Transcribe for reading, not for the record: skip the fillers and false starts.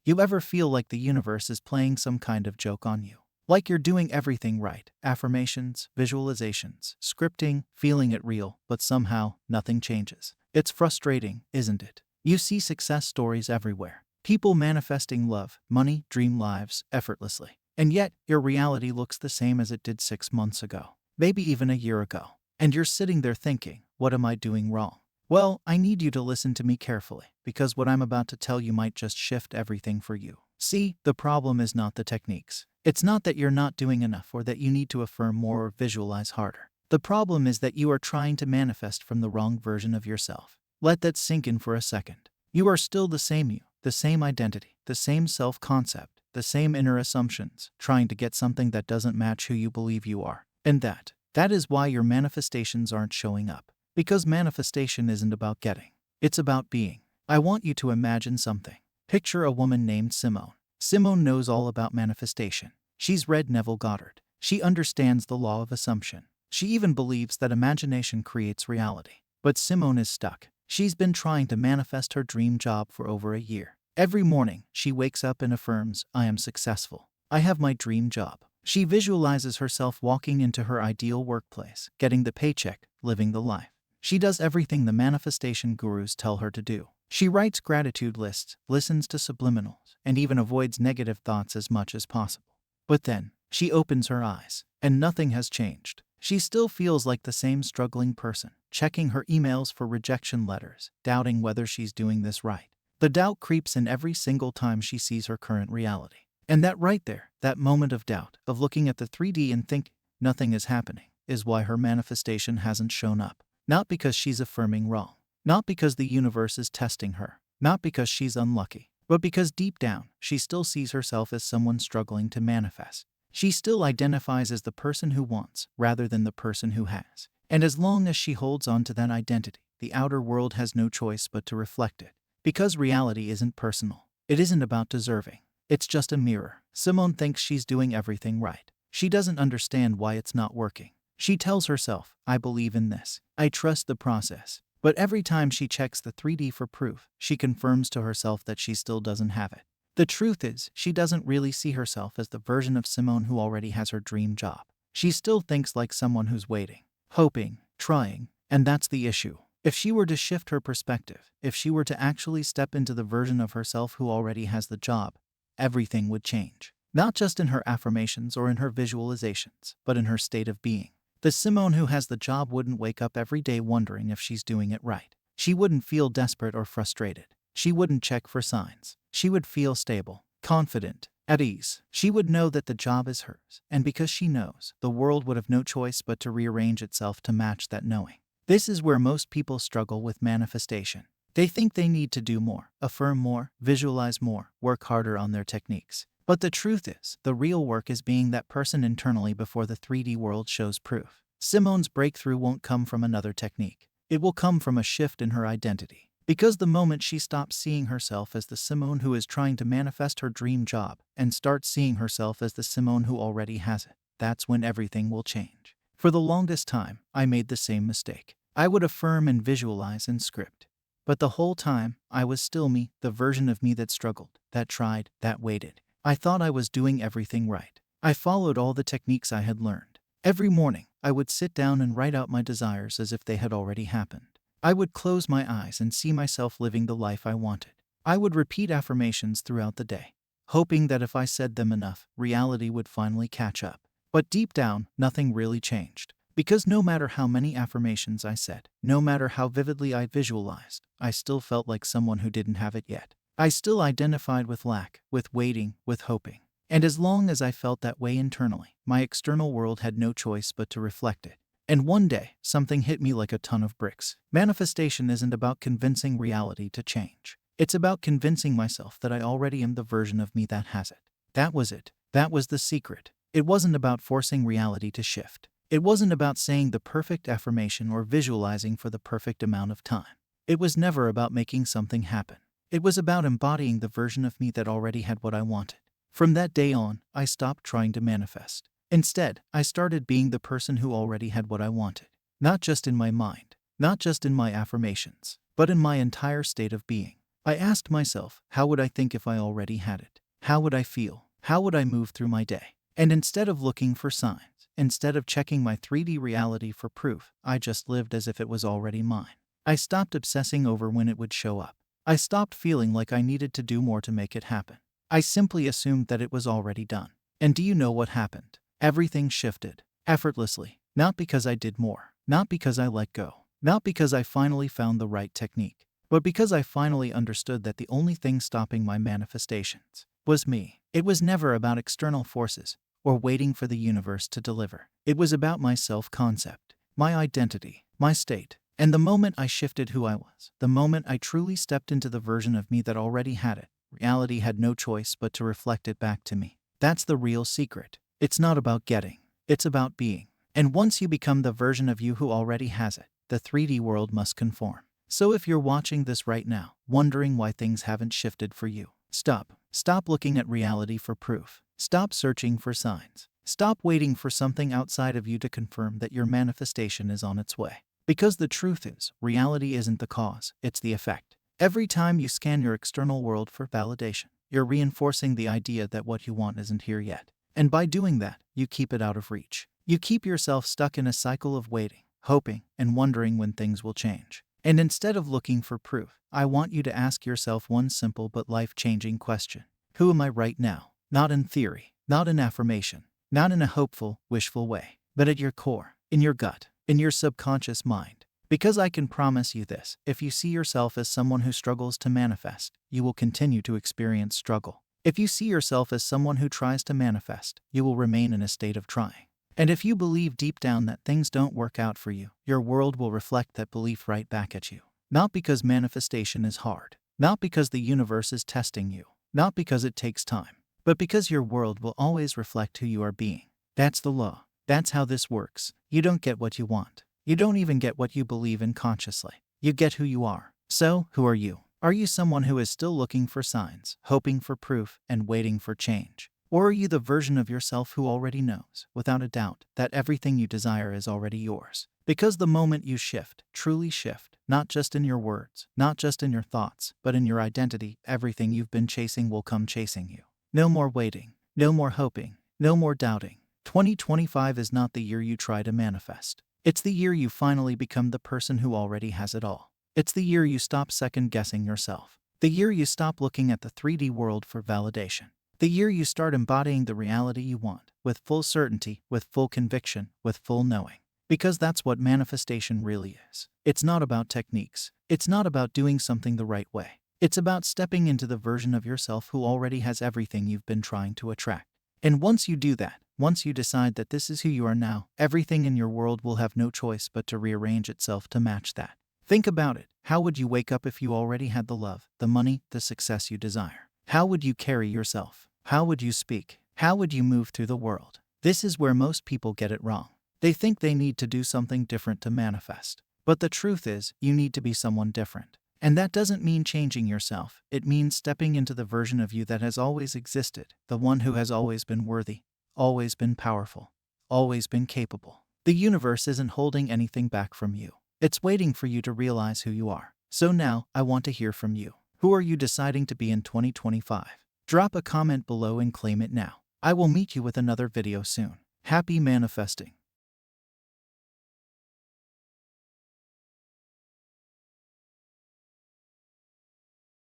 You ever feel like the universe is playing some kind of joke on you? Like you're doing everything right, affirmations, visualizations, scripting, feeling it real, but somehow nothing changes. It's frustrating, isn't it? You see success stories everywhere. People manifesting love, money, dream lives effortlessly. And yet, your reality looks the same as it did 6 months ago, maybe even a year ago. And you're sitting there thinking, what am I doing wrong? Well, I need you to listen to me carefully, because what I'm about to tell you might just shift everything for you. See, the problem is not the techniques. It's not that you're not doing enough or that you need to affirm more or visualize harder. The problem is that you are trying to manifest from the wrong version of yourself. Let that sink in for a second. You are still the same you, the same identity, the same self-concept, the same inner assumptions, trying to get something that doesn't match who you believe you are. And that is why your manifestations aren't showing up. Because manifestation isn't about getting. It's about being. I want you to imagine something. Picture a woman named Simone. Simone knows all about manifestation. She's read Neville Goddard. She understands the law of assumption. She even believes that imagination creates reality. But Simone is stuck. She's been trying to manifest her dream job for over a year. Every morning, she wakes up and affirms, I am successful. I have my dream job. She visualizes herself walking into her ideal workplace, getting the paycheck, living the life. She does everything the manifestation gurus tell her to do. She writes gratitude lists, listens to subliminals, and even avoids negative thoughts as much as possible. But then, she opens her eyes, and nothing has changed. She still feels like the same struggling person, checking her emails for rejection letters, doubting whether she's doing this right. The doubt creeps in every single time she sees her current reality. And that right there, that moment of doubt, of looking at the 3D and think nothing is happening, is why her manifestation hasn't shown up. Not because she's affirming wrong. Not because the universe is testing her. Not because she's unlucky. But because deep down, she still sees herself as someone struggling to manifest. She still identifies as the person who wants, rather than the person who has. And as long as she holds on to that identity, the outer world has no choice but to reflect it. Because reality isn't personal. It isn't about deserving. It's just a mirror. Simone thinks she's doing everything right. She doesn't understand why it's not working. She tells herself, I believe in this. I trust the process. But every time she checks the 3D for proof, she confirms to herself that she still doesn't have it. The truth is, she doesn't really see herself as the version of Simone who already has her dream job. She still thinks like someone who's waiting, hoping, trying, and that's the issue. If she were to shift her perspective, if she were to actually step into the version of herself who already has the job, everything would change. Not just in her affirmations or in her visualizations, but in her state of being. The Simone who has the job wouldn't wake up every day wondering if she's doing it right. She wouldn't feel desperate or frustrated. She wouldn't check for signs. She would feel stable, confident, at ease. She would know that the job is hers, and because she knows, the world would have no choice but to rearrange itself to match that knowing. This is where most people struggle with manifestation. They think they need to do more, affirm more, visualize more, work harder on their techniques. But the truth is, the real work is being that person internally before the 3D world shows proof. Simone's breakthrough won't come from another technique. It will come from a shift in her identity. Because the moment she stops seeing herself as the Simone who is trying to manifest her dream job and starts seeing herself as the Simone who already has it, that's when everything will change. For the longest time, I made the same mistake. I would affirm and visualize and script. But the whole time, I was still me, the version of me that struggled, that tried, that waited. I thought I was doing everything right. I followed all the techniques I had learned. Every morning, I would sit down and write out my desires as if they had already happened. I would close my eyes and see myself living the life I wanted. I would repeat affirmations throughout the day, hoping that if I said them enough, reality would finally catch up. But deep down, nothing really changed. Because no matter how many affirmations I said, no matter how vividly I visualized, I still felt like someone who didn't have it yet. I still identified with lack, with waiting, with hoping. And as long as I felt that way internally, my external world had no choice but to reflect it. And one day, something hit me like a ton of bricks. Manifestation isn't about convincing reality to change. It's about convincing myself that I already am the version of me that has it. That was it. That was the secret. It wasn't about forcing reality to shift. It wasn't about saying the perfect affirmation or visualizing for the perfect amount of time. It was never about making something happen. It was about embodying the version of me that already had what I wanted. From that day on, I stopped trying to manifest. Instead, I started being the person who already had what I wanted. Not just in my mind, not just in my affirmations, but in my entire state of being. I asked myself, how would I think if I already had it? How would I feel? How would I move through my day? And instead of looking for signs, instead of checking my 3D reality for proof, I just lived as if it was already mine. I stopped obsessing over when it would show up. I stopped feeling like I needed to do more to make it happen. I simply assumed that it was already done. And do you know what happened? Everything shifted, effortlessly. Not because I did more, not because I let go, not because I finally found the right technique, but because I finally understood that the only thing stopping my manifestations was me. It was never about external forces or waiting for the universe to deliver. It was about my self-concept, my identity, my state. And the moment I shifted who I was, the moment I truly stepped into the version of me that already had it, reality had no choice but to reflect it back to me. That's the real secret. It's not about getting, it's about being. And once you become the version of you who already has it, the 3D world must conform. So if you're watching this right now, wondering why things haven't shifted for you, stop. Stop looking at reality for proof. Stop searching for signs. Stop waiting for something outside of you to confirm that your manifestation is on its way. Because the truth is, reality isn't the cause, it's the effect. Every time you scan your external world for validation, you're reinforcing the idea that what you want isn't here yet. And by doing that, you keep it out of reach. You keep yourself stuck in a cycle of waiting, hoping, and wondering when things will change. And instead of looking for proof, I want you to ask yourself one simple but life-changing question. Who am I right now? Not in theory, not in affirmation, not in a hopeful, wishful way, but at your core, in your gut, in your subconscious mind. Because I can promise you this, if you see yourself as someone who struggles to manifest, you will continue to experience struggle. If you see yourself as someone who tries to manifest, you will remain in a state of trying. And if you believe deep down that things don't work out for you, your world will reflect that belief right back at you. Not because manifestation is hard, not because the universe is testing you, not because it takes time, but because your world will always reflect who you are being. That's the law. That's how this works. You don't get what you want. You don't even get what you believe in consciously. You get who you are. So, who are you? Are you someone who is still looking for signs, hoping for proof, and waiting for change? Or are you the version of yourself who already knows, without a doubt, that everything you desire is already yours? Because the moment you shift, truly shift, not just in your words, not just in your thoughts, but in your identity, everything you've been chasing will come chasing you. No more waiting, no more hoping, no more doubting. 2025 is not the year you try to manifest. It's the year you finally become the person who already has it all. It's the year you stop second-guessing yourself. The year you stop looking at the 3D world for validation. The year you start embodying the reality you want, with full certainty, with full conviction, with full knowing. Because that's what manifestation really is. It's not about techniques. It's not about doing something the right way. It's about stepping into the version of yourself who already has everything you've been trying to attract. And once you do that, once you decide that this is who you are now, everything in your world will have no choice but to rearrange itself to match that. Think about it. How would you wake up if you already had the love, the money, the success you desire? How would you carry yourself? How would you speak? How would you move through the world? This is where most people get it wrong. They think they need to do something different to manifest. But the truth is, you need to be someone different. And that doesn't mean changing yourself. It means stepping into the version of you that has always existed, the one who has always been worthy, always been powerful, always been capable. The universe isn't holding anything back from you. It's waiting for you to realize who you are. So now, I want to hear from you. Who are you deciding to be in 2025? Drop a comment below and claim it now. I will meet you with another video soon. Happy manifesting.